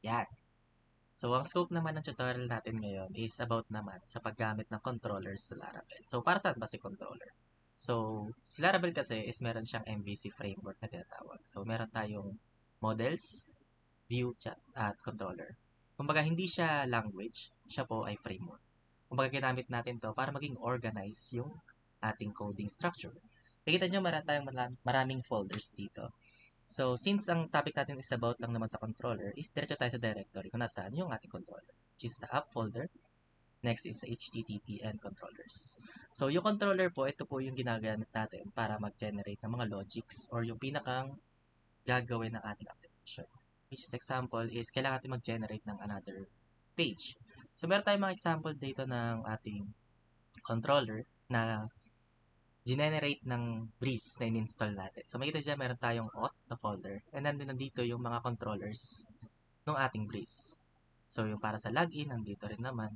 Yan. So, ang scope naman ng tutorial natin ngayon is about naman sa paggamit ng controllers sa Laravel. So, para saan ba si controller? So, si Laravel kasi is meron siyang MVC framework na tinatawag. So, meron tayong models, view, chat, at controller. Kumbaga, hindi siya language, siya po ay framework. Kumbaga, ginamit natin to para maging organize yung ating coding structure. Nakita nyo, maraming folders dito. So, since ang topic natin is about lang naman sa controller, is diretso tayo sa directory kung nasaan yung ating controller. Which is sa app folder. Next is sa HTTP and controllers. So, yung controller po, ito po yung ginagamit natin para mag-generate ng mga logics or yung pinakang gagawin ng ating application. Which is example is kailangan natin mag-generate ng another page. So, meron tayong mga example dito ng ating controller na generate ng Breeze na in-install natin. So, makita dyan, meron tayong auth na folder. And then, nandito yung mga controllers ng ating Breeze. So, yung para sa login, nandito rin naman.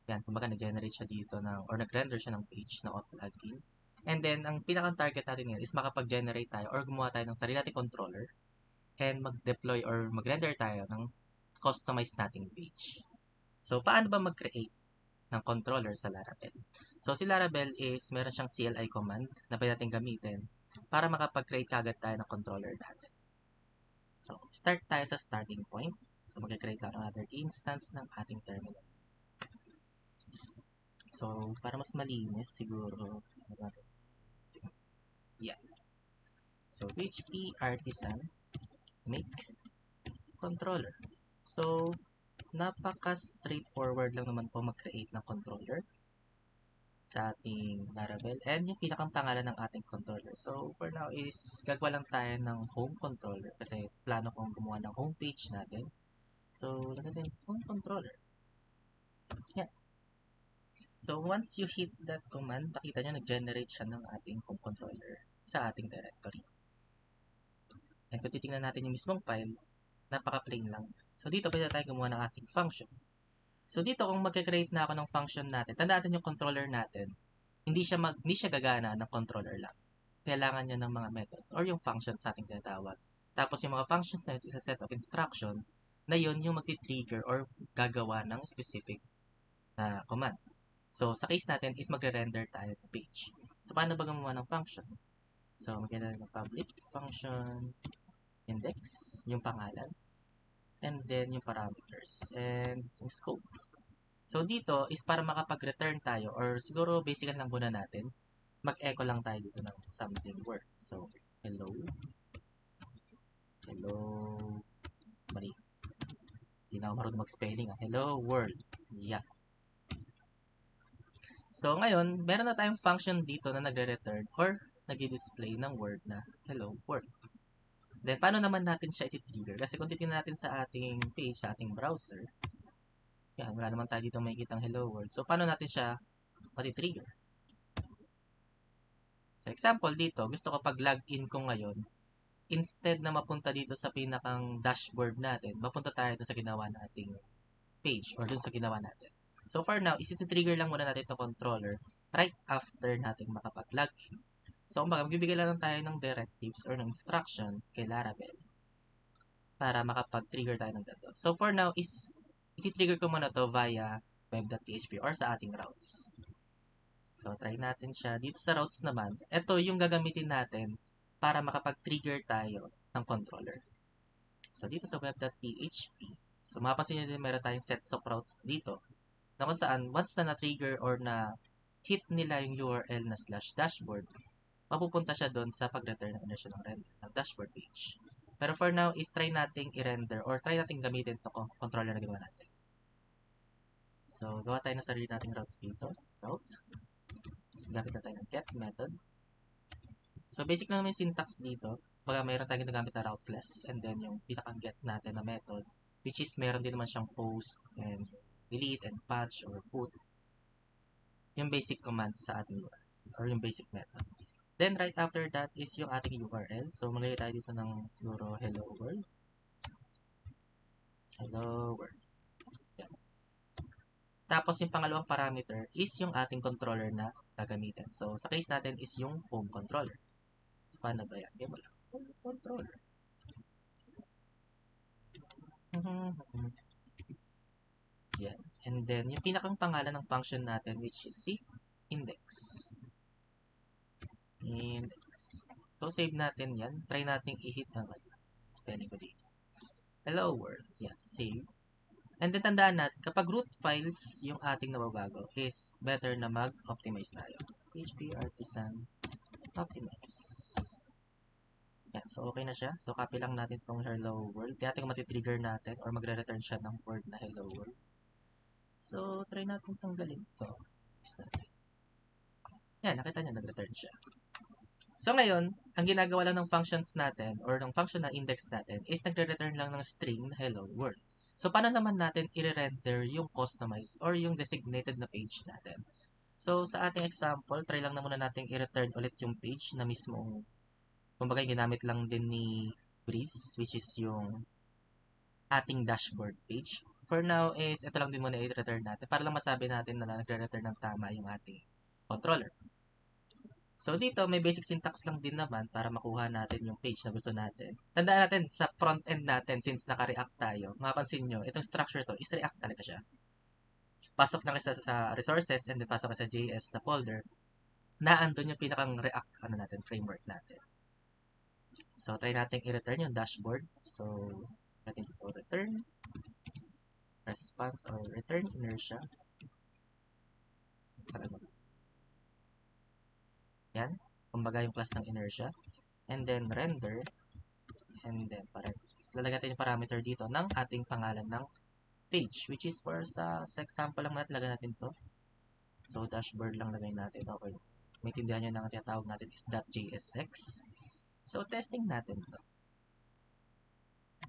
Yan, kumbaga, nag-generate siya dito ng, or nag-render siya ng page na auth login. And then, ang pinaka-target natin ngayon is makapag-generate tayo or gumawa tayo ng sarili nating controller and mag-deploy or mag-render tayo ng customized nating page. So, paano ba mag-create ng controller sa Laravel? So, si Laravel is meron siyang CLI command na pwede natin gamitin para makapag-create kagad tayo ng controller natin. So, start tayo sa starting point. So, mag-create lang ng another instance ng ating terminal. So, para mas malinis, siguro, yeah. So, PHP artisan make controller. So, napaka-straightforward lang naman po mag-create ng controller sa ating Laravel and yung pinakang pangalan ng ating controller. So, for now is gagawa lang tayo ng home controller kasi plano kong gumawa ng homepage natin. So, lagyan natin home controller. Yan. So, once you hit that command, makita nyo nag-generate siya ng ating home controller sa ating directory. And kung titingnan natin yung mismong file, napaka-plain lang. So, dito pwede tayo gumawa ng ating function. So, dito kung mag-create na ako ng function natin, tandaan natin yung controller natin, hindi siya gagana ng controller lang. Kailangan niya ng mga methods or yung functions sa ating tinatawag. Tapos yung mga functions na is a set of instruction na yun yung mag-trigger or gagawa ng specific na command. So, sa case natin is magre-render tayo ng page. So, paano ba gumawa ng function? So, magkailangan ng public function index, yung pangalan, and then yung parameters, and yung scope. So, dito is para makapag-return tayo or siguro basican lang muna natin, mag-echo lang tayo dito ng something word. So, hello. Hello. Mali. Hindi na ako marunong mag-spelling. Hello world. Yeah. So, ngayon, meron na tayong function dito na nagre-return or nag-display ng word na hello world. Then, paano naman natin siya iti-trigger? Kasi kung titignan natin sa ating page, sa ating browser, yan, wala naman tayo dito makikita ang hello world. So, paano natin siya mati-trigger? So, example dito, gusto ko pag login ko ngayon, instead na mapunta dito sa pinakang dashboard natin, mapunta tayo dun sa ginawa nating page or dun sa ginawa natin. So for now, isi-trigger lang muna natin itong controller right after natin makapag-login. So kumbaga, magbibigay lang tayo ng directives or ng instruction kay Laravel para makapag-trigger tayo ng ganito. So for now is, iti-trigger ko muna to via web.php or sa ating routes. So try natin siya. Dito sa routes naman, ito yung gagamitin natin para makapag-trigger tayo ng controller. So, dito sa web.php, so mapapansin nyo din meron tayong sets of routes dito na kung saan once na na-trigger or na hit nila yung URL na /dashboard, mapupunta siya doon sa pag-return ng siya ng render ng dashboard page. Pero for now, is try nating i-render or try nating gamitin ito controller na ginawa natin. So, gawa tayo ng sarili nating routes dito. Route. So, gamit na tayo ng get method. So, basic lang naman yung syntax dito. Baga, mayroon tayong ginagamit na route class and then yung pinaka-get natin na method which is meron din naman siyang post and delete and patch or put yung basic command sa ating URL or yung basic method. Then, right after that is yung ating URL. So, maglagay tayo dito ng siguro hello world. Hello world. Yan. Tapos, yung pangalawang parameter is yung ating controller na gagamitin. So, sa case natin is yung home controller. So, paano ba yan? Game lang. Home controller. Yan. And then, yung pinakang pangalan ng function natin, which is si index. Index. So, save natin yan. Try natin i-hit ang spelling ko dito. Hello world. Yan. Save. And then, tandaan natin, kapag root files yung ating nababago, is better na mag-optimize tayo. PHP Artisan Optimize. Yan. So, okay na siya. So, copy lang natin itong hello world. Kaya kung matitrigger natin or magre-return siya ng word na hello world. So, try natin tanggalin ito. Yan, nakita niyo, nag-return siya. So, ngayon, ang ginagawa lang ng functions natin or ng function na index natin is nagre-return lang ng string na hello world. So, paano naman natin i-render yung customized or yung designated na page natin? So, sa ating example, try lang na muna natin i-return ulit yung page na mismo, kumbaga ginamit lang din ni Breeze, which is yung ating dashboard page. For now is, ito lang din muna i-return natin para lang masabi natin na nagre-return ng tama yung ating controller. So, dito, may basic syntax lang din naman para makuha natin yung page na gusto natin. Tandaan natin, sa front end natin, since naka-react tayo, mapapansin nyo, itong structure to is react talaga siya. Pasok lang isa sa resources and then pasok sa JS na folder na andun yung pinakang react natin, framework natin. So, try natin i-return yung dashboard. So, natin dito return response or return inertia. Yan. Kumbaga yung class ng inertia. And then render. And then parentheses. Lalagyan natin yung parameter dito ng ating pangalan ng page. Which is for sa example lang natin, lagyan natin to. So dashboard lang lagay natin. Okay. Maintindihan nyo na ang tinatawag natin is .jsx. So testing natin to.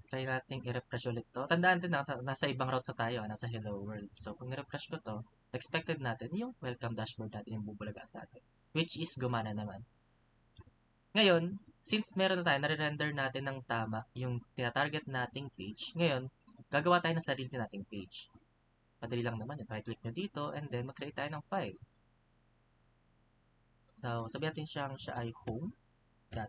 Try natin i-refresh ulit to. Tandaan natin na nasa ibang route sa tayo. Nasa hello world. So kung i-refresh ko to, expected natin yung welcome dashboard natin yung bubulaga sa atin. Which is gumana naman. Ngayon, since meron na tayo, nare-render natin ng tama yung tinatarget nating page, ngayon, gagawa tayo ng sarili nating page. Madali lang naman yun. Right-click nyo dito, and then mag-create tayo ng file. So, sabihin natin siya ay home.jsx.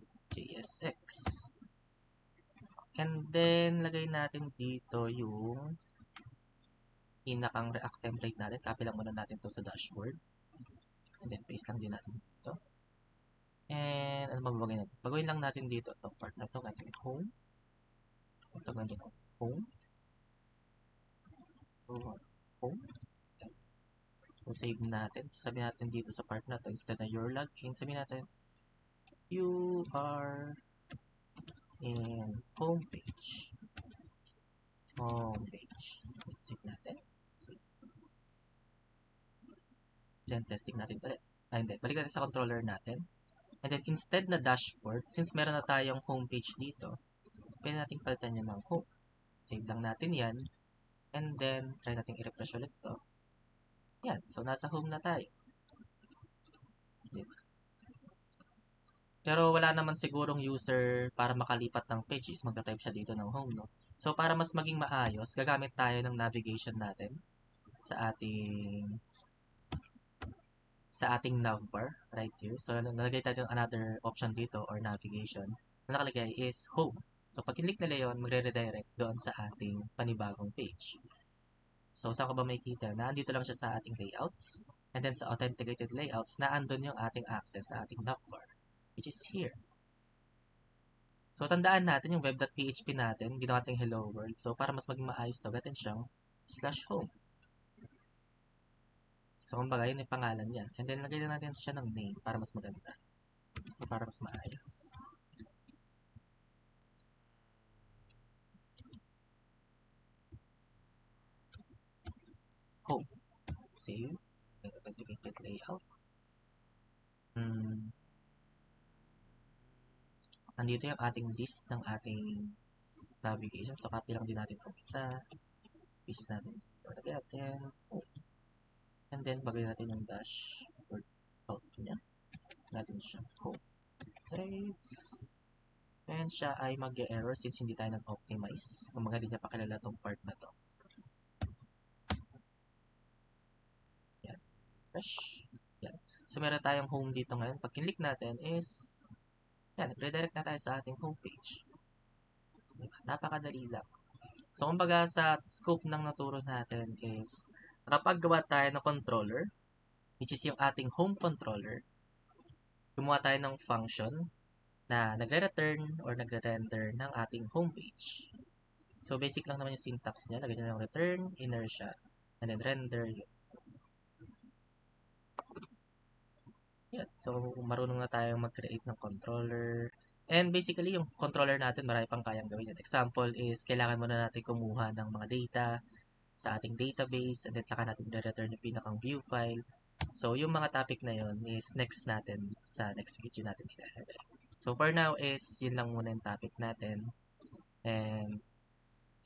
And then, lagay natin dito yung pinakang React template natin. Copy lang muna natin to sa dashboard. And then, paste lang din natin dito. And, ano mababagay natin? Baguhin lang natin dito itong part na ito. Natin home. Ito natin home. Home. So, save natin. Sabihin natin dito sa part na to, instead na your login, sabihin natin, you are in homepage. Homepage. Save natin. Save. Then, testing natin ulit. Hindi. Balik natin sa controller natin. And then, instead na dashboard, since meron na tayong homepage dito, pwede natin palitan yan ng home. Save lang natin yan. And then, try natin i-refresh ulit to. Yan. So, nasa home na tayo. Diba? Pero wala naman sigurong user para makalipat ng page is magta-type siya dito ng home, no? So, para mas maging maayos, gagamit tayo ng navigation natin sa ating navbar right here. So, nalagay tayo ng another option dito or navigation na nakalagay is home. So, pag click nila yun, magre-redirect doon sa ating panibagong page. So, saan ko ba makikita? Naandito lang siya sa ating layouts. And then sa authenticated layouts, naandun yung ating access sa ating navbar, which is here. So, tandaan natin yung web.php natin, ginawa natin hello world. So, para mas maging maayos to, gatin siyang /home. So, kumbaga, yun yung pangalan niya. And then, lagay na natin siya ng name para mas maganda. So, para mas maayos. Home. Save. Authenticated layout. Nandito yung ating list ng ating navigation. So, copy lang din natin itong isa. Paste natin. Lagay natin. Oh. And then, bagay natin yung dashboard out niya. Natin siya. Home. Save. And siya ay mag-error since hindi tayo nag-optimize. Kung mga di niya pakilala itong part na to. Yan. Fresh. Yan. So, meron tayong home dito ngayon. Pag click natin is, yan, redirect na tayo sa ating homepage. Diba? Napakadali lang. So, kumbaga sa scope ng naturo natin is nakapaggawa tayo ng controller, which is yung ating home controller. Gumawa tayo ng function na nagre-return or nagre-render ng ating homepage. So, basic lang naman yung syntax niya. Lagyan nyo ng return, inertia, and then render yun. Yan. So, marunong na tayong mag-create ng controller. And basically, yung controller natin, marami pang kayang gawin yan. Example is, kailangan muna natin kumuha ng mga data sa ating database, and then saka natin return yung pinakang view file. So, yung mga topic na yun is next natin sa next video natin ilalagay. So, for now is, yun lang muna yung topic natin. And,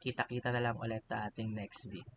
kita-kita na lang ulit sa ating next video.